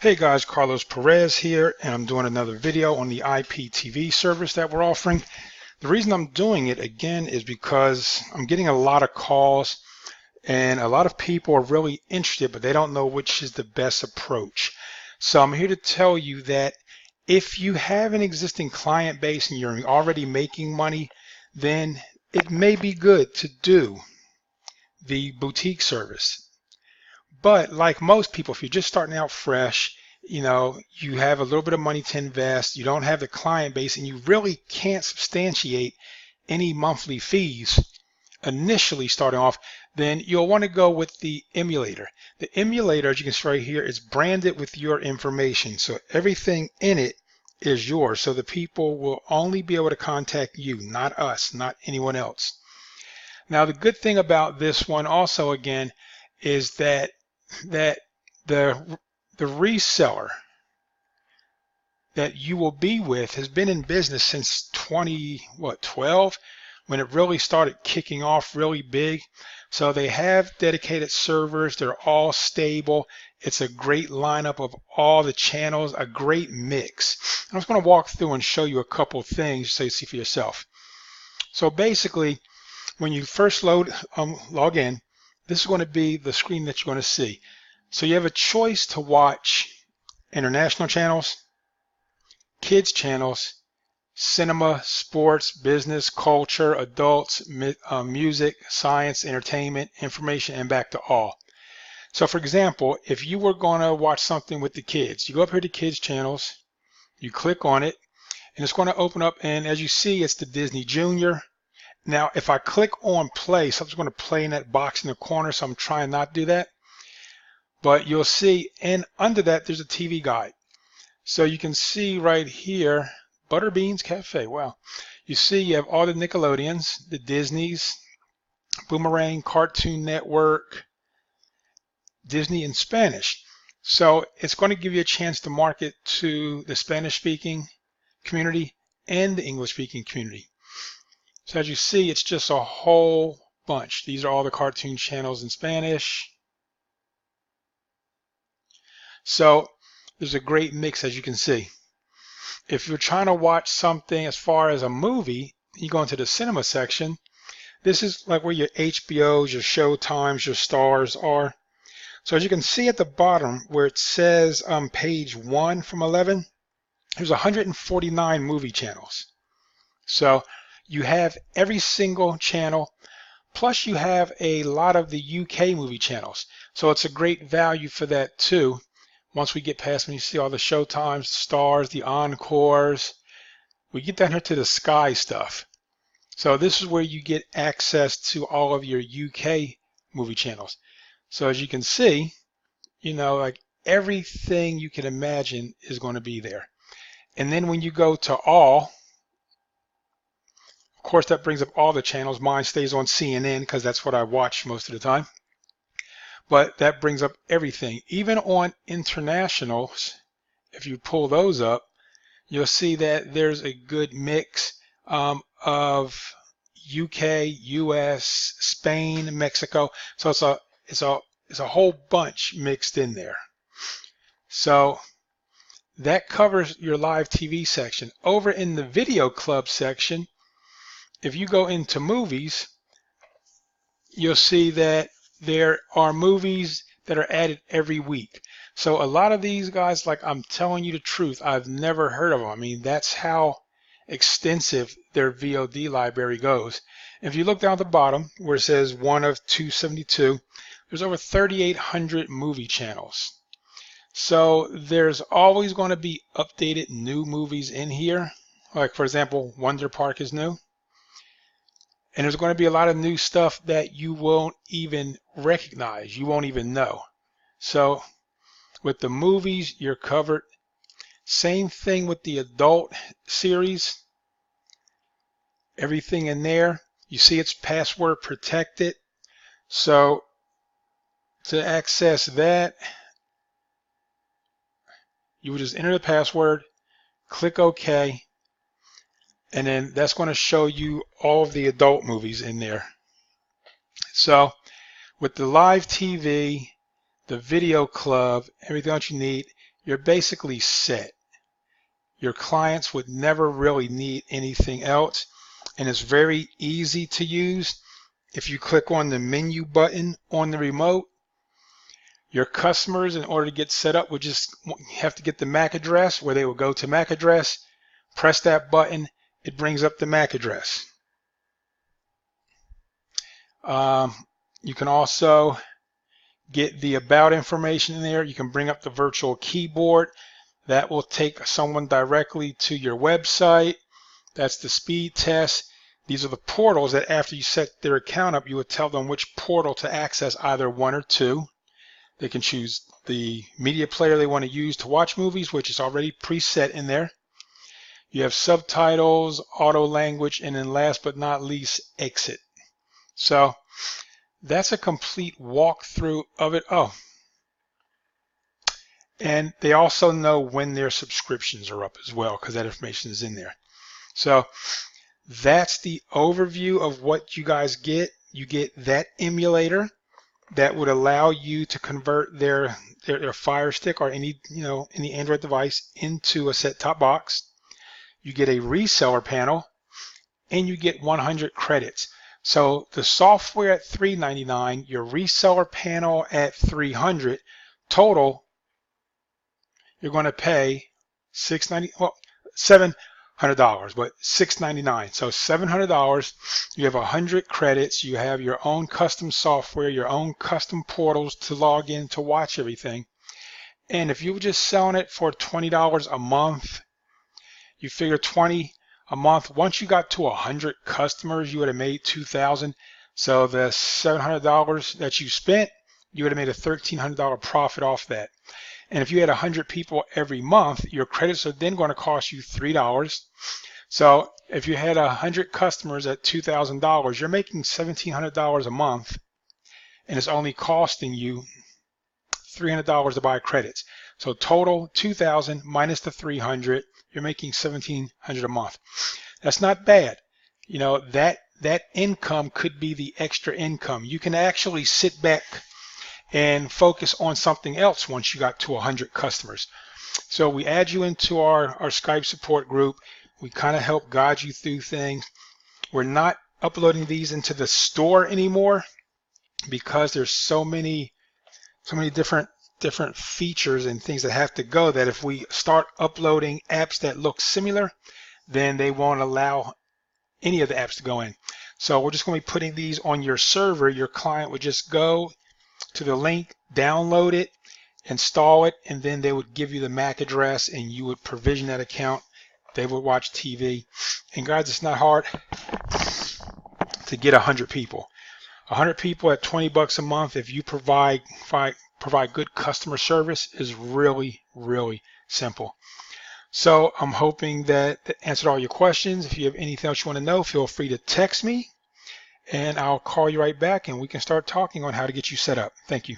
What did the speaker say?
Hey guys, Carlos Perez here, and I'm doing another video on the IPTV service that we're offering. The reason I'm doing it again is because I'm getting a lot of calls and a lot of people are really interested, but they don't know which is the best approach. So I'm here to tell you that if you have an existing client base and you're already making money, then it may be good to do the boutique service. But like most people, if you're just starting out fresh, you have a little bit of money to invest, you don't have the client base, and you really can't substantiate any monthly fees initially starting off, then you'll want to go with the emulator. The emulator, as you can see right here, is branded with your information. So everything in it is yours. So the people will only be able to contact you, not us, not anyone else. Now, the good thing about this one also, again, is that the reseller that you will be with has been in business since 2012, when it really started kicking off really big. So they have dedicated servers, they're all stable. It's a great lineup of all the channels, a great mix. I'm just going to walk through and show you a couple things so you see for yourself. So basically, when you first log in, this is going to be the screen that you're going to see. So you have a choice to watch international channels, kids channels, cinema, sports, business, culture, adults, music, science, entertainment, information, and back to all. So for example, if you were going to watch something with the kids, you go up here to kids channels, you click on it, and it's going to open up, and as you see, it's the Disney Junior. Now, if I click on play, something's going to play in that box in the corner, so I'm trying not to do that. But you'll see, and under that, there's a TV guide. So you can see right here, Butterbeans Cafe. Wow. You see you have all the Nickelodeons, the Disneys, Boomerang, Cartoon Network, Disney in Spanish. So it's going to give you a chance to market to the Spanish-speaking community and the English-speaking community. So as you see, it's just a whole bunch. These are all the cartoon channels in Spanish. So there's a great mix, as you can see. If you're trying to watch something as far as a movie, you go into the cinema section. This is like where your HBOs, your Showtimes, your Stars are. So as you can see at the bottom where it says page 1 from 11, there's 149 movie channels. So you have every single channel, plus you have a lot of the UK movie channels. So it's a great value for that too. Once we get past, when you see all the Showtimes, Stars, the Encores, we get down here to the Sky stuff. So this is where you get access to all of your UK movie channels. So as you can see, like everything you can imagine is going to be there. And then when you go to all, of course, that brings up all the channels. Mine stays on CNN because that's what I watch most of the time. But that brings up everything. Even on internationals, if you pull those up, you'll see that there's a good mix of UK, US, Spain, Mexico. So it's a whole bunch mixed in there. So that covers your live TV section. Over in the video club section, if you go into movies, you'll see that there are movies that are added every week. So a lot of these guys, like, I'm telling you the truth, I've never heard of them. I mean, that's how extensive their VOD library goes. If you look down at the bottom where it says 1 of 272, there's over 3,800 movie channels. So there's always going to be updated new movies in here. Like, for example, Wonder Park is new. And there's going to be a lot of new stuff that you won't even recognize, you won't even know. So with the movies, you're covered. Same thing with the adult series. Everything in there, you see it's password protected. So to access that, you would just enter the password, click OK, and then that's going to show you all of the adult movies in there. So with the live TV, the video club, everything else you need, you're basically set. Your clients would never really need anything else, and it's very easy to use. If you click on the menu button on the remote, your customers, in order to get set up, would just have to get the MAC address, where they will go to MAC address, press that button, it brings up the MAC address. You can also get the about information in there. You can bring up the virtual keyboard. That will take someone directly to your website. That's the speed test. These are the portals that after you set their account up, you would tell them which portal to access, either one or two. They can choose the media player they want to use to watch movies, which is already preset in there. You have subtitles, auto language, and then last but not least, exit. So that's a complete walkthrough of it. Oh, and they also know when their subscriptions are up as well, because that information is in there. So that's the overview of what you guys get. You get that emulator that would allow you to convert their Fire Stick or any Android device into a set-top box. You get a reseller panel, and you get 100 credits. So the software at $399, your reseller panel at $300, total you're going to pay $700, but $699. So $700. You have 100 credits. You have your own custom software, your own custom portals to log in to watch everything. And if you were just selling it for $20 a month, you figure $20 a month. Once you got to 100 customers, you would have made $2,000. So the $700 that you spent, you would have made a $1,300 profit off that. And if you had 100 people every month, your credits are then going to cost you $3. So if you had 100 customers at $2,000, you're making $1,700 a month, and it's only costing you $300 to buy credits. So total $2,000 minus the $300, you're making $1,700 a month. That's not bad. You know, that income could be the extra income. You can actually sit back and focus on something else once you got to 100 customers. So we add you into our Skype support group. We kind of help guide you through things. We're not uploading these into the store anymore because there's so many different features and things that have to go, that if we start uploading apps that look similar, then they won't allow any of the apps to go in. So we're just going to be putting these on your server. Your client would just go to the link, download it, install it, and then they would give you the MAC address and you would provision that account. They would watch TV. And guys, it's not hard to get 100 people. 100 people at $20 a month, if you provide good customer service, is really, really simple. So I'm hoping that answered all your questions. If you have anything else you want to know, feel free to text me, and I'll call you right back and we can start talking on how to get you set up. Thank you.